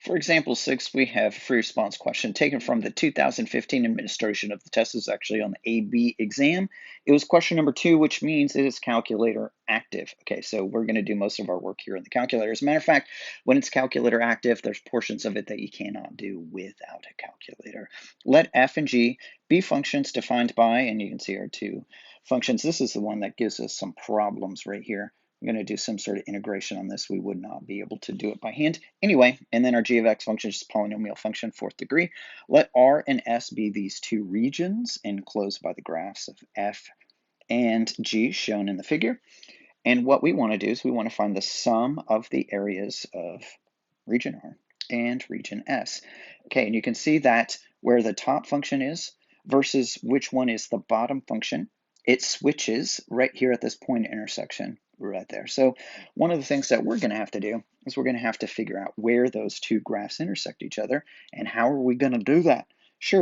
For example 6, we have a free response question taken from the 2015 administration of the test. This is actually on the AB exam. It was question number 2, which means it is calculator active. Okay, so we're going to do most of our work here in the calculator. As a matter of fact, when it's calculator active, there's portions of it that you cannot do without a calculator. Let f and g be functions defined by, and you can see our two functions. This is the one that gives us some problems right here. I'm going to do some sort of integration on this. We would not be able to do it by hand. Anyway, and then our g of x function is a polynomial function, fourth degree. Let R and S be these two regions enclosed by the graphs of f and g shown in the figure. And what we want to do is we want to find the sum of the areas of region R and region S. Okay, and you can see that where the top function is versus which one is the bottom function, it switches right here at this point intersection right there. So one of the things that we're going to have to do is we're going to have to figure out where those two graphs intersect each other, and how are we going to do that? Sure,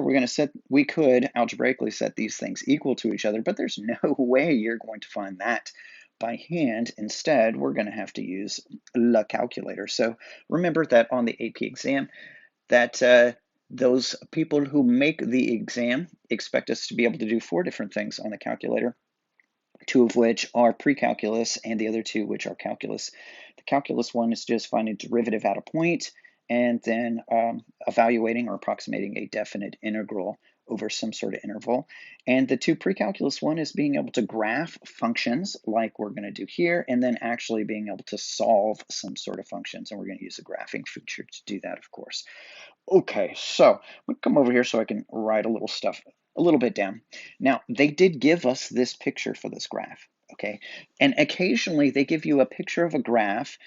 we could algebraically set these things equal to each other, but there's no way you're going to find that by hand. Instead, we're going to have to use the calculator. So remember that on the AP exam, that those people who make the exam expect us to be able to do 4 different things on the calculator, 2 of which are pre-calculus and the other 2 which are calculus. The calculus one is just finding derivative at a point and then evaluating or approximating a definite integral over some sort of interval. And the 2 pre-calculus one is being able to graph functions like we're going to do here, and then actually being able to solve some sort of functions. And we're going to use the graphing feature to do that, of course. Okay, so I'm going to come over here so I can write a little bit down. Now, they did give us this picture for this graph, okay? And occasionally they give you a picture of a graph,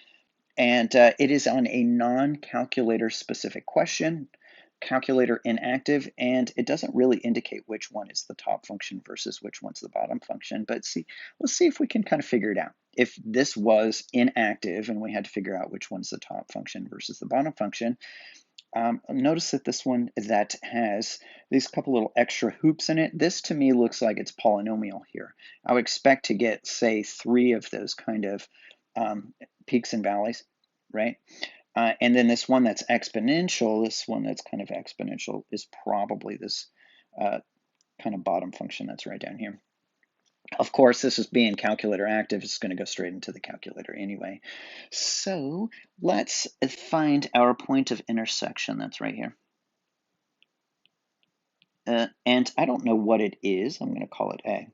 and it is on a non-calculator specific question, calculator inactive, and it doesn't really indicate which one is the top function versus which one's the bottom function. But let's see if we can kind of figure it out. If this was inactive and we had to figure out which one's the top function versus the bottom function, notice that this one that has these couple little extra hoops in it, this to me looks like it's polynomial here. I would expect to get, say, 3 of those kind of peaks and valleys, right? And then this one that's exponential, this one that's kind of exponential is probably this kind of bottom function that's right down here. Of course, this is being calculator active. It's going to go straight into the calculator anyway. So let's find our point of intersection that's right here. And I don't know what it is. I'm going to call it A.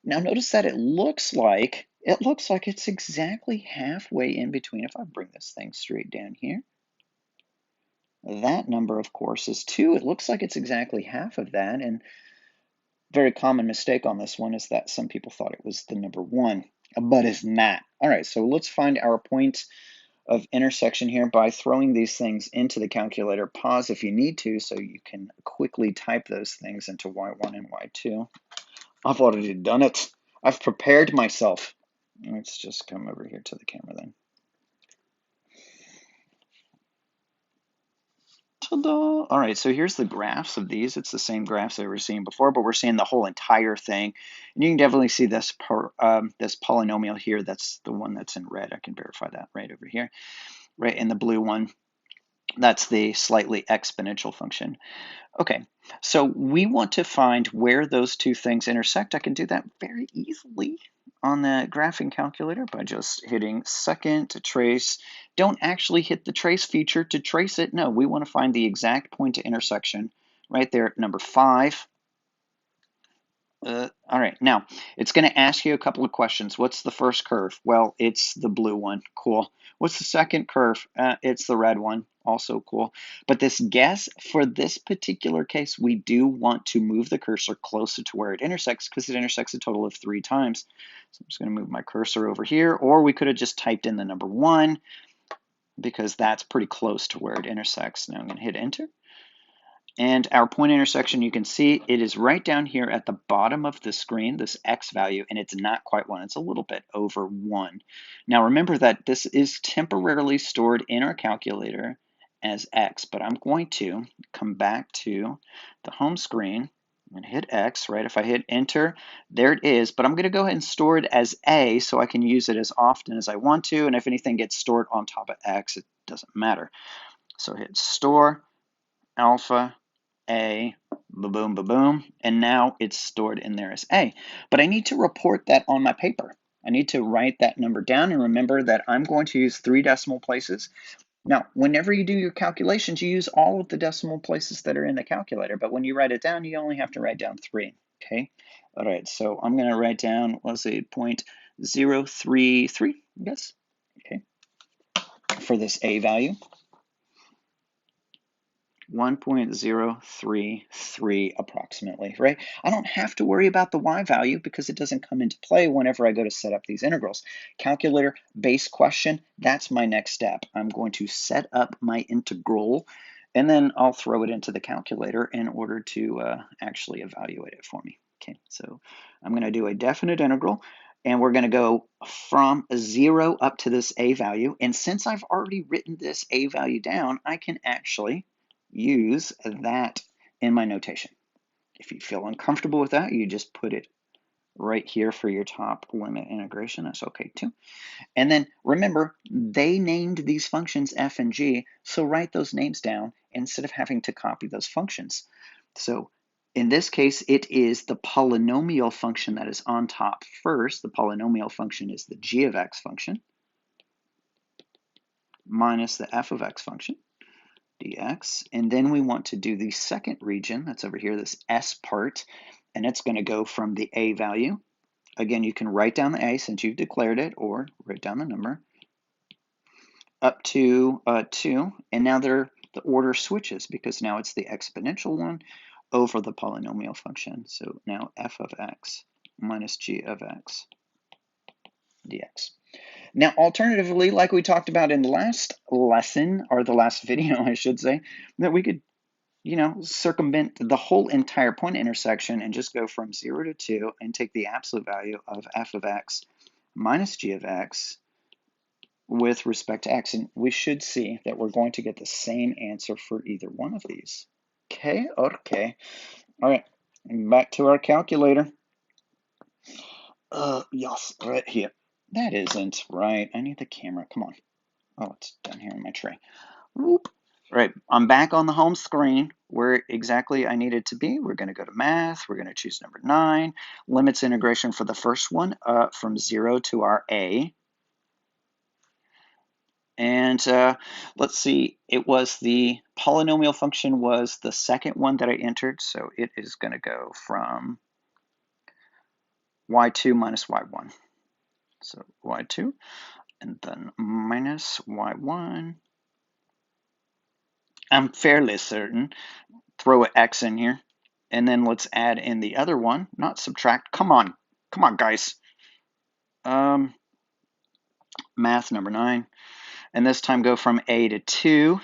Now notice that it looks like it's exactly halfway in between. If I bring this thing straight down here, that number, of course, is 2. It looks like it's exactly half of that, and very common mistake on this one is that some people thought it was the number 1, but it's not. All right, so let's find our point of intersection here by throwing these things into the calculator. Pause if you need to so you can quickly type those things into y1 and y2. I've already done it. I've prepared myself. Let's just come over here to the camera then. Ta-da! All right, so here's the graphs of these. It's the same graphs that we were seeing before, but we're seeing the whole entire thing. And you can definitely see this this polynomial here. That's the one that's in red. I can verify that right over here. Right in the blue one, that's the slightly exponential function. Okay, so we want to find where those two things intersect. I can do that very easily on the graphing calculator by just hitting second to trace. Don't actually hit the trace feature to trace it. No, we want to find the exact point of intersection right there at number 5. All right, now it's going to ask you a couple of questions. What's the first curve? Well, it's the blue one. Cool. What's the second curve? It's the red one. Also cool. But this guess, for this particular case, we do want to move the cursor closer to where it intersects because it intersects a total of 3 times. So I'm just going to move my cursor over here, or we could have just typed in the number 1 because that's pretty close to where it intersects. Now I'm going to hit enter. And our point intersection, you can see it is right down here at the bottom of the screen, this x value, and it's not quite 1. It's a little bit over 1. Now remember that this is temporarily stored in our calculator as x, but I'm going to come back to the home screen and hit x, right? If I hit enter, there it is, but I'm going to go ahead and store it as a so I can use it as often as I want to, and if anything gets stored on top of x, it doesn't matter. So hit store, alpha, A, ba-boom, ba-boom, and now it's stored in there as A. But I need to report that on my paper. I need to write that number down and remember that I'm going to use 3 decimal places. Now, whenever you do your calculations, you use all of the decimal places that are in the calculator, but when you write it down, you only have to write down 3, okay? All right, so I'm going to write down, let's say, 0.033, yes, okay, for this A value. 1.033 approximately, right? I don't have to worry about the y value because it doesn't come into play whenever I go to set up these integrals. Calculator base question, that's my next step. I'm going to set up my integral and then I'll throw it into the calculator in order to actually evaluate it for me. Okay, so I'm going to do a definite integral and we're going to go from 0 up to this a value. And since I've already written this a value down, I can actually use that in my notation. If you feel uncomfortable with that, you just put it right here for your top limit integration. That's okay too. And then remember, they named these functions f and g, so write those names down instead of having to copy those functions. So in this case, it is the polynomial function that is on top first. The polynomial function is the g of x function minus the f of x function. Dx, and then we want to do the second region, that's over here, this S part, and it's going to go from the A value. Again, you can write down the A since you've declared it, or write down the number, up to 2, and now the order switches because now it's the exponential one over the polynomial function. So now f of x minus g of x dx. Now, alternatively, like we talked about in the last lesson, or the last video, I should say, that we could, circumvent the whole entire point intersection and just go from 0 to 2 and take the absolute value of f of x minus g of x with respect to x. And we should see that we're going to get the same answer for either one of these. Okay. All right, back to our calculator. Yes, right here. That isn't right. I need the camera. Come on. Oh, it's down here in my tray. Whoop. Right, I'm back on the home screen where exactly I needed to be. We're going to go to math. We're going to choose number 9. Limits integration for the first one from 0 to our a. And let's see, it was the polynomial function was the second one that I entered. So it is going to go from y2 minus y1. So y2 and then minus y1. I'm fairly certain. Throw an x in here. And then let's add in the other one, not subtract. Come on, guys. Math number 9. And this time go from a to 2.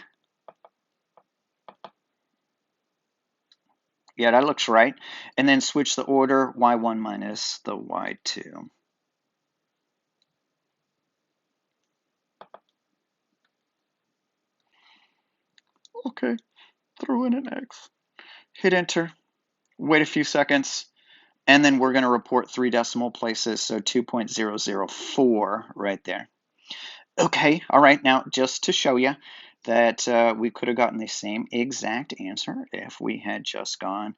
Yeah, that looks right. And then switch the order, y1 minus the y2. Okay, throw in an x. Hit enter, wait a few seconds, and then we're going to report 3 decimal places, so 2.004 right there. Okay, all right, now just to show you that we could have gotten the same exact answer if we had just gone,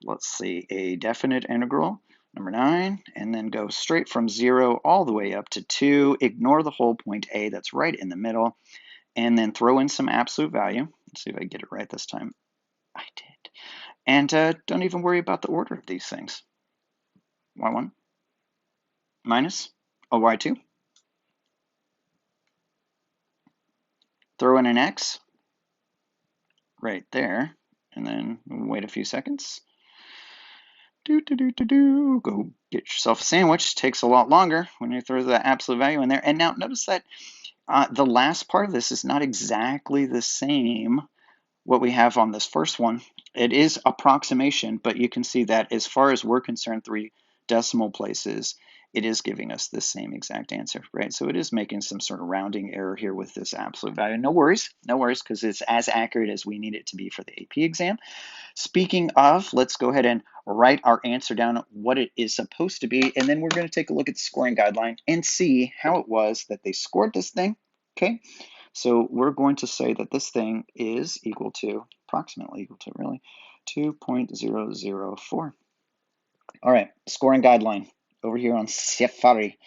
let's see, a definite integral, number 9, and then go straight from 0 all the way up to 2, ignore the whole point A that's right in the middle, and then throw in some absolute value. Let's see if I get it right this time. I did. And don't even worry about the order of these things. y1 minus a y2. Throw in an x right there, and then wait a few seconds. Go get yourself a sandwich. Takes a lot longer when you throw the absolute value in there. And now notice that the last part of this is not exactly the same what we have on this first one. It is approximation, but you can see that as far as we're concerned, 3 decimal places, it is giving us the same exact answer, right? So it is making some sort of rounding error here with this absolute value. No worries, because it's as accurate as we need it to be for the AP exam. Speaking of, let's go ahead and write our answer down, what it is supposed to be, and then we're going to take a look at the scoring guideline and see how it was that they scored this thing, okay? So we're going to say that this thing is equal to, approximately equal to, really, 2.004. All right, scoring guideline over here on Safari.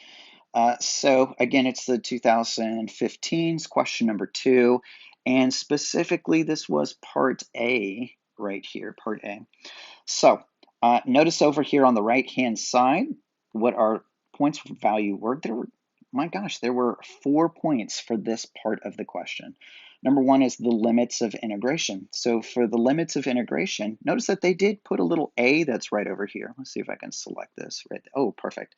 So again, it's the 2015's question number 2, and specifically this was part A right here, part A. So notice over here on the right-hand side what our points value were. My gosh, there were 4 points for this part of the question. Number 1 is the limits of integration. So for the limits of integration, notice that they did put a little a that's right over here. Let's see if I can select this. Right. Oh, perfect.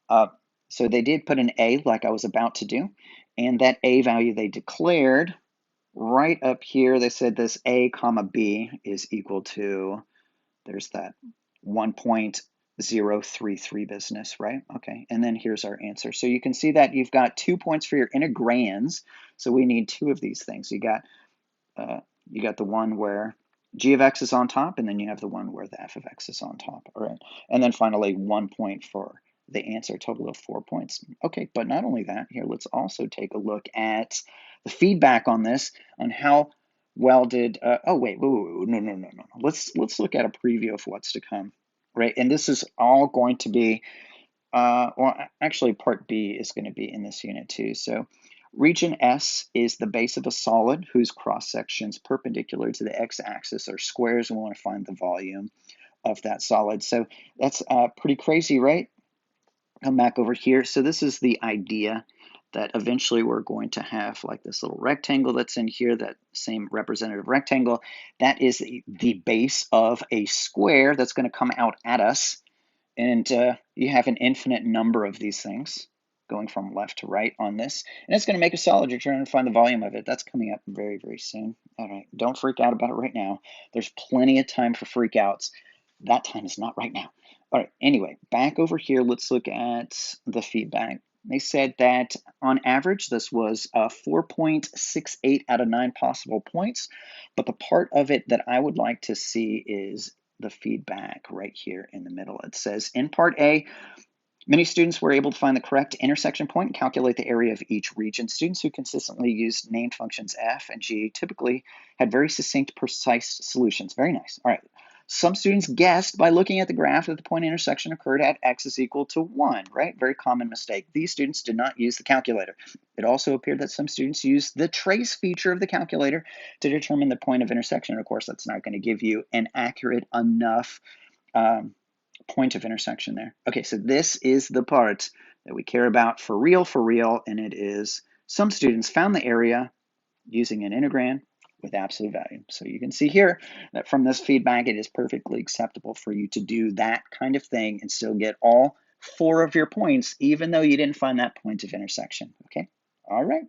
Uh, so they did put an a like I was about to do, and that a value they declared right up here. They said this a comma b is equal to, there's that 1.033 business, right? Okay, and then here's our answer. So you can see that you've got 2 points for your integrands. So we need 2 of these things. You got the one where g of x is on top, and then you have the one where the f of x is on top. All right, and then finally 1 point for the answer, total of 4 points. Okay, but not only that, here, let's also take a look at the feedback on this, on how well did, oh, wait, no. Let's look at a preview of what's to come, right? And this is all going to be, well, actually, part B is going to be in this unit too. So region S is the base of a solid whose cross sections perpendicular to the x-axis are squares, and we want to find the volume of that solid. So that's pretty crazy, right? Come back over here. So this is the idea that eventually we're going to have like this little rectangle that's in here, that same representative rectangle. That is the base of a square that's going to come out at us. And you have an infinite number of these things going from left to right on this. And it's going to make a solid. You're trying to find the volume of it. That's coming up very, very soon. All right, don't freak out about it right now. There's plenty of time for freakouts. That time is not right now. All right, anyway, back over here, let's look at the feedback. They said that on average, this was 4.68 out of 9 possible points. But the part of it that I would like to see is the feedback right here in the middle. It says, in part A, many students were able to find the correct intersection point and calculate the area of each region. Students who consistently used named functions f and g typically had very succinct, precise solutions. Very nice. All right. Some students guessed by looking at the graph that the point intersection occurred at x is equal to 1, right? Very common mistake. These students did not use the calculator. It also appeared that some students used the trace feature of the calculator to determine the point of intersection. And of course, that's not going to give you an accurate enough point of intersection there. Okay, so this is the part that we care about for real, and it is some students found the area using an integrand with absolute value. So you can see here that from this feedback, it is perfectly acceptable for you to do that kind of thing and still get all 4 of your points, even though you didn't find that point of intersection. Okay, all right.